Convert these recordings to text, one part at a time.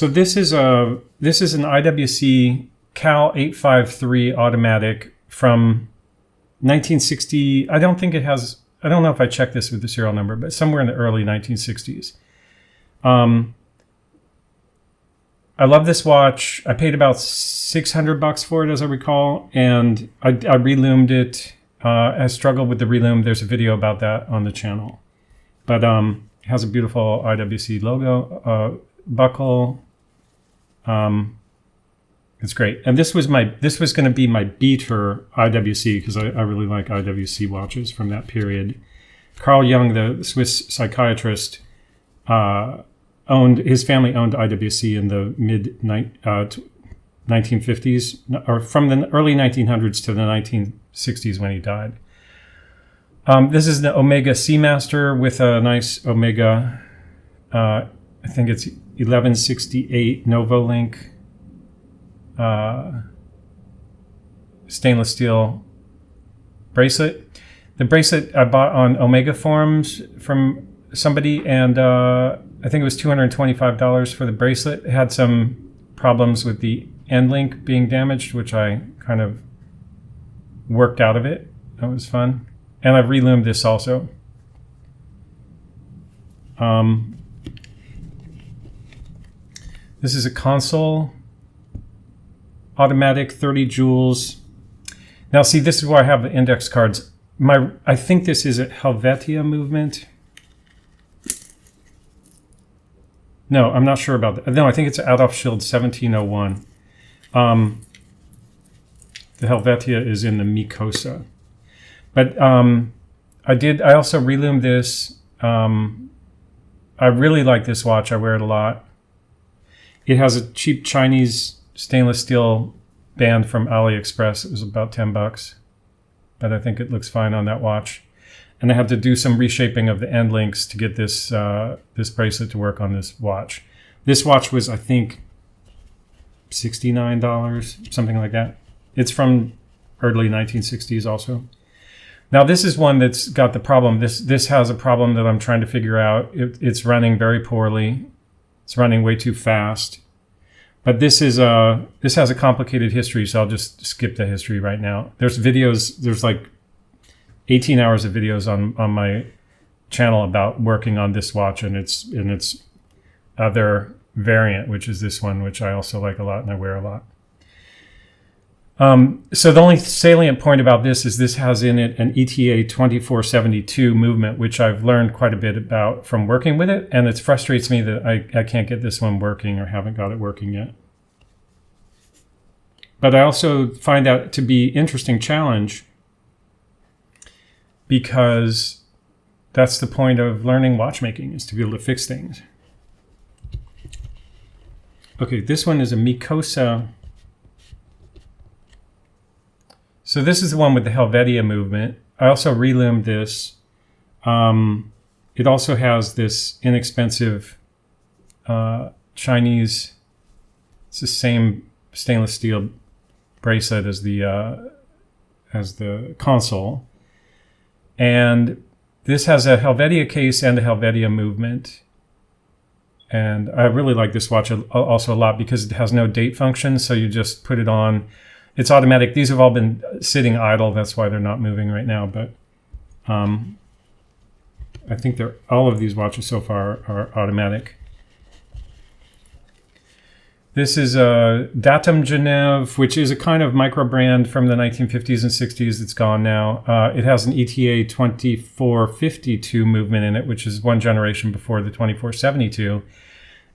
So this is an IWC Cal 853 automatic from 1960. I don't know if I checked this with the serial number, but somewhere in the early 1960s. I love this watch. I paid about $600 for it, as I recall, and I reloomed it. I struggled with the reloom. There's a video about that on the channel. But it has a beautiful IWC logo, buckle. It's great. And this was going to be my beater IWC, because I really like IWC watches from that period. Carl Jung, the Swiss psychiatrist, his family owned IWC in the mid 1950s, or from the early 1900s to the 1960s when he died. This is the Omega Seamaster with a nice Omega, I think it's 1168 Novolink stainless steel bracelet. The bracelet I bought on Omega forums from somebody, and I think it was $225 for the bracelet. It had some problems with the end link being damaged, which I kind of worked out of it. That was fun. And I've reloomed this also. This is a Consul automatic, 30 joules. Now see, this is where I have the index cards. I think this is a Helvetia movement. No, I'm not sure about that. No, I think it's Adolf Schild 1701. The Helvetia is in the Micosa. But I also reloomed this. I really like this watch. I wear it a lot. It has a cheap Chinese stainless steel band from AliExpress. It was about $10, but I think it looks fine on that watch. And I had to do some reshaping of the end links to get this this bracelet to work on this watch. This watch was, I think, $69, something like that. It's from early 1960s also. Now this is one that's got the problem. This has a problem that I'm trying to figure out. It's running very poorly. It's running way too fast. But this has a complicated history, so I'll just skip the history right now. There's videos. There's like 18 hours of videos on my channel about working on this watch and its other variant, which is this one, which I also like a lot and I wear a lot. So the only salient point about this is this has in it an ETA 2472 movement, which I've learned quite a bit about from working with it, and it frustrates me that I can't get this one working or haven't got it working yet. But I also find that to be an interesting challenge, because that's the point of learning watchmaking, is to be able to fix things. Okay, this one is a Micosa. So this is the one with the Helvetia movement. I also reloomed this. It also has this inexpensive Chinese, it's the same stainless steel bracelet as the Consul. And this has a Helvetia case and a Helvetia movement. And I really like this watch also a lot because it has no date function. So you just put it on. It's automatic. These have all been sitting idle. That's why they're not moving right now. But I think all of these watches so far are automatic. This is a Datum Geneve, which is a kind of micro brand from the 1950s and 60s. It's gone now. It has an ETA 2452 movement in it, which is one generation before the 2472.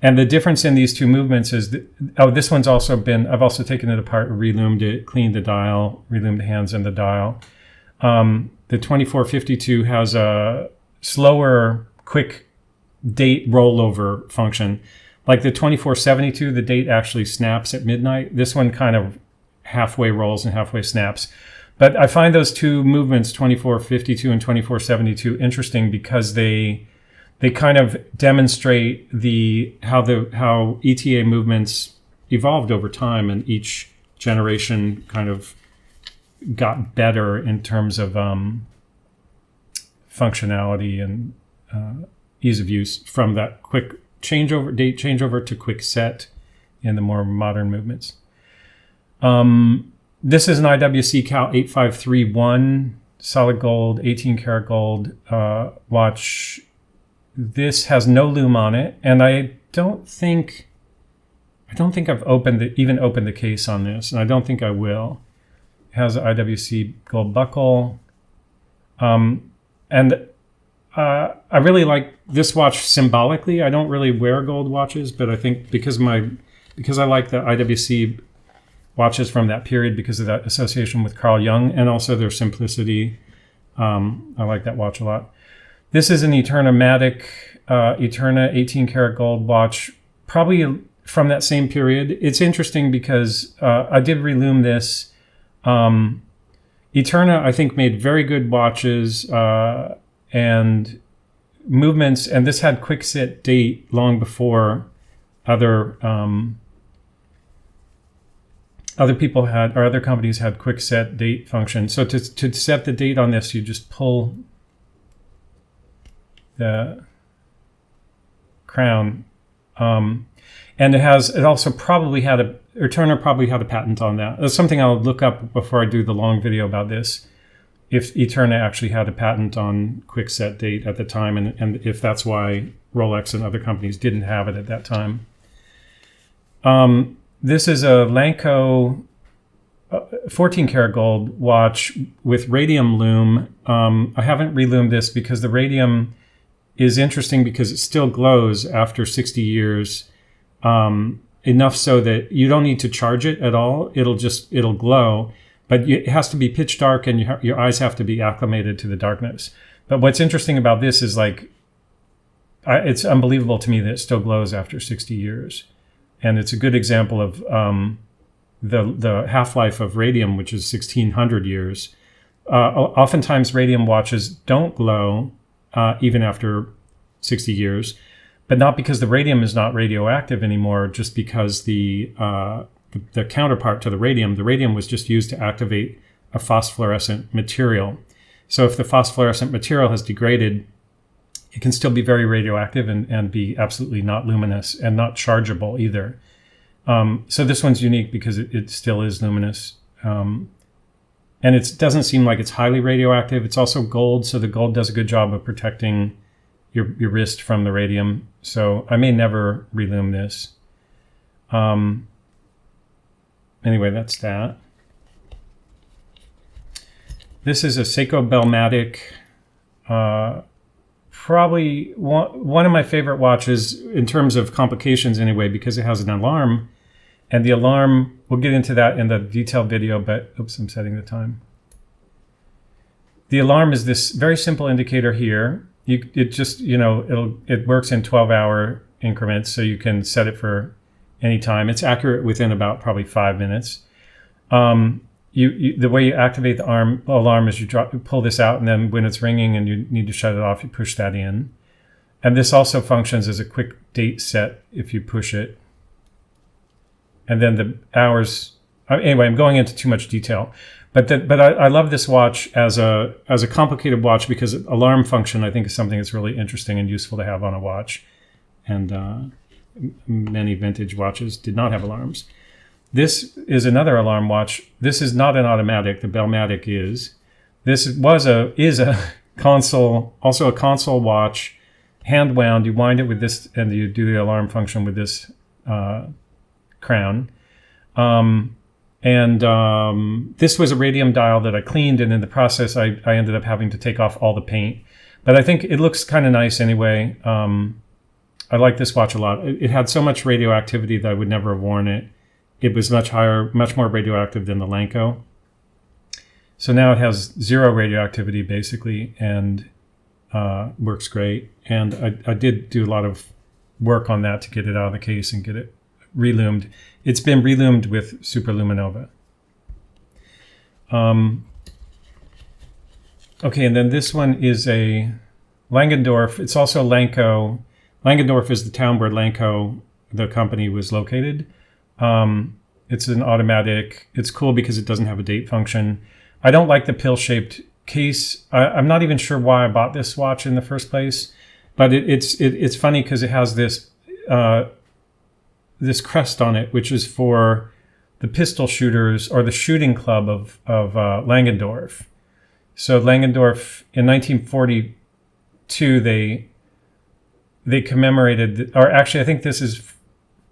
And the difference in these two movements is that, this one's also been, I've also taken it apart, reloomed it, cleaned the dial, reloomed the hands and the dial. The 2452 has a slower, quick date rollover function. Like the 2472, the date actually snaps at midnight. This one kind of halfway rolls and halfway snaps. But I find those two movements, 2452 and 2472, interesting because they kind of demonstrate how ETA movements evolved over time, and each generation kind of got better in terms of functionality and ease of use from that quick date changeover to quick set in the more modern movements. This is an IWC Cal 8531 solid gold, 18 karat gold watch. This has no lume on it, and I don't think I've even opened the case on this, and I don't think I will. It has an IWC gold buckle, and I really like this watch symbolically. I don't really wear gold watches, but I think because I like the IWC watches from that period because of that association with Carl Jung and also their simplicity, I like that watch a lot. This is an Eterna-Matic, Eterna 18 karat gold watch, probably from that same period. It's interesting because I did relume this. Eterna, I think, made very good watches and movements, and this had quick set date long before other people had, or other companies had quick set date function. So to set the date on this, you just pull the crown, and it also probably had Eterna probably had a patent on that. That's something I'll look up before I do the long video about this, if Eterna actually had a patent on quick set date at the time, and if that's why Rolex and other companies didn't have it at that time. This is a Lanco 14 karat gold watch with radium lume. I haven't relumed this because the radium is interesting because it still glows after 60 years, enough so that you don't need to charge it at all. It'll glow, but it has to be pitch dark and your eyes have to be acclimated to the darkness. But what's interesting about this is it's unbelievable to me that it still glows after 60 years. And it's a good example of the half-life of radium, which is 1,600 years. Oftentimes, radium watches don't glow even after 60 years, but not because the radium is not radioactive anymore, just because the counterpart to the radium was just used to activate a phosphorescent material. So if the phosphorescent material has degraded, it can still be very radioactive and be absolutely not luminous and not chargeable either. So this one's unique because it still is luminous. And it doesn't seem like it's highly radioactive. It's also gold, so the gold does a good job of protecting your wrist from the radium. So I may never relume this. Anyway, that's that. This is a Seiko Bell-Matic. Probably one of my favorite watches in terms of complications anyway, because it has an alarm. And the alarm, we'll get into that in the detailed video, but oops, I'm setting the time. The alarm is this very simple indicator here. It works in 12-hour increments, so you can set it for any time. It's accurate within about probably 5 minutes. The way you activate the alarm is you pull this out, and then when it's ringing and you need to shut it off, you push that in. And this also functions as a quick date set if you push it. And then the hours. Anyway, I'm going into too much detail, but I love this watch as a complicated watch because alarm function I think is something that's really interesting and useful to have on a watch, and many vintage watches did not have alarms. This is another alarm watch. This is not an automatic. The Bell-Matic is. This is a Consul, also a Consul watch, hand wound. You wind it with this, and you do the alarm function with this crown. This was a radium dial that I cleaned, and in the process, I ended up having to take off all the paint. But I think it looks kind of nice anyway. I like this watch a lot. It had so much radioactivity that I would never have worn it. It was much more radioactive than the Lanco. So now it has zero radioactivity basically, and works great. And I did do a lot of work on that to get it out of the case and get it relumed. It's been relumed with Superluminova. Okay, and then this one is a Langendorf. It's also Lanco. Langendorf is the town where Lanco, the company, was located. It's an automatic. It's cool because it doesn't have a date function. I don't like the pill-shaped case. I'm not even sure why I bought this watch in the first place, but it's funny because it has this this crest on it, which is for the pistol shooters or the shooting club of Langendorf. So Langendorf in 1942 they commemorated, or actually I think this is,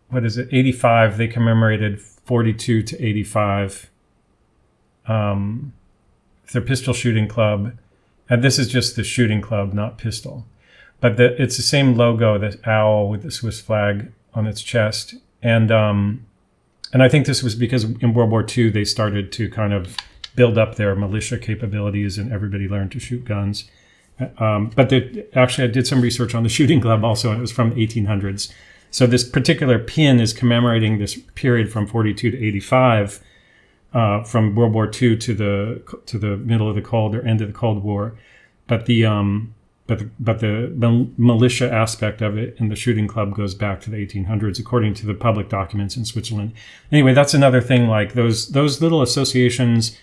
what is it, 85, they commemorated 42 to 85 their pistol shooting club. And this is just the shooting club, not pistol. But it's the same logo, the owl with the Swiss flag on its chest. And I think this was because in World War II, they started to kind of build up their militia capabilities and everybody learned to shoot guns. But actually, I did some research on the shooting club also, and it was from the 1800s. So this particular pin is commemorating this period from 42 to 85, from World War II to the middle of the Cold or end of the Cold War. But the militia aspect of it in the shooting club goes back to the 1800s, according to the public documents in Switzerland. Anyway, that's another thing, like those little associations,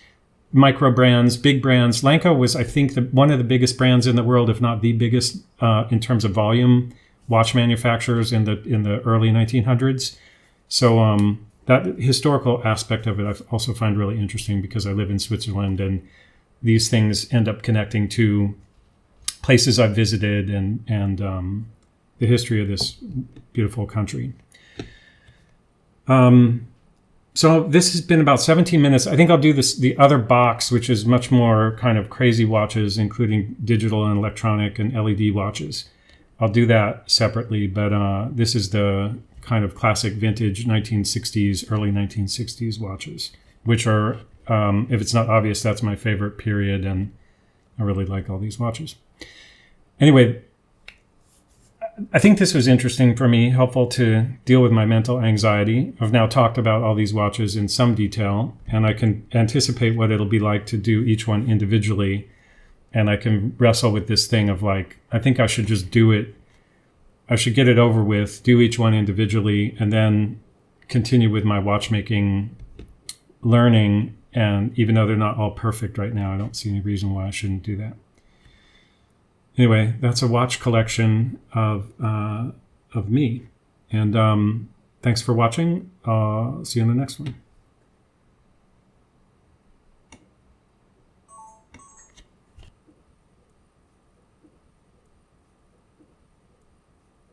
micro brands, big brands. Lanco was, I think, one of the biggest brands in the world, if not the biggest, in terms of volume watch manufacturers in the early 1900s. So that historical aspect of it I also find really interesting, because I live in Switzerland and these things end up connecting to places I've visited and the history of this beautiful country. So this has been about 17 minutes. I think I'll do the other box, which is much more kind of crazy watches, including digital and electronic and LED watches. I'll do that separately, but this is the kind of classic vintage 1960s, early 1960s watches, which are, if it's not obvious, that's my favorite period, and I really like all these watches. Anyway, I think this was interesting for me, helpful to deal with my mental anxiety. I've now talked about all these watches in some detail, and I can anticipate what it'll be like to do each one individually. And I can wrestle with this thing of like, I think I should just do it. I should get it over with, do each one individually, and then continue with my watchmaking learning. And even though they're not all perfect right now, I don't see any reason why I shouldn't do that. Anyway, that's a watch collection of me. And thanks for watching. See you in the next one.